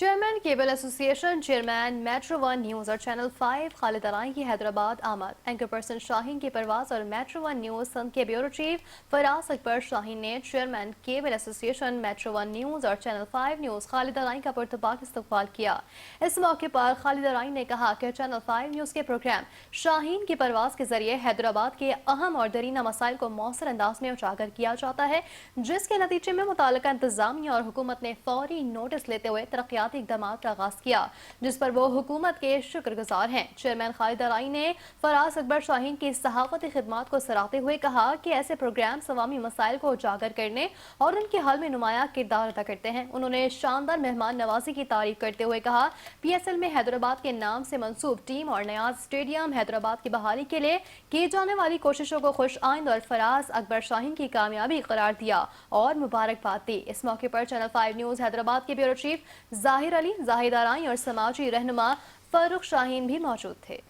Chairman cable association chairman metro one news और channel 5 Khalid अराई की हैदराबाद आमद। एंकर पर्सन शाहीन की परवाज और मेट्रो वन न्यूज़ संघ के ब्यूरो चीफ फराज अकबर शाहीन ने chairman cable association metro one news और चैनल 5 न्यूज़ खालिद अराई का पुरतबाक इस्तकबाल किया। इस मौके पर खालिद अराई ने कहा कि चैनल 5 न्यूज़ के प्रोग्राम शाहीन की परवाज के जरिए हैदराबाद के अहम और दरीना मसाइल को मौसर अंदाज में उजागर किया जाता है, जिसके नतीजे में मुताल्लिका इंतजामिया और हुकूमत ने फौरी नोटिस लेते हुए तरक्याती इक़दामात का आगाज किया, जिस पर वो हुकूमत के शुक्रगुजार हैं। चेयरमैन खालिद अराई ने फराज अकबर शाहीन की सहाफ़ती खिदमात को सराहते हुए कहा कि ऐसे प्रोग्राम अवामी मसाइल को उजागर करने और उनके हल में नुमाया किरदार अदा करते हैं। उन्होंने शानदार मेहमान नवाजी की तारीफ करते हुए कहा, PSL में हैदराबाद के नाम से मंसूब टीम और नयाज स्टेडियम हैदराबाद की बहाली के लिए की जाने वाली कोशिशों को खुश आइंद और फराज अकबर शाहीन की कामयाबी करार दिया और मुबारकबाद दी। इस मौके पर चैनल 5 न्यूज़ हैदराबाद के ब्यूरो चीफ जाहिर अली, जाहिद अराई और समाजी रहनुमा फारूक शाहीन भी मौजूद थे।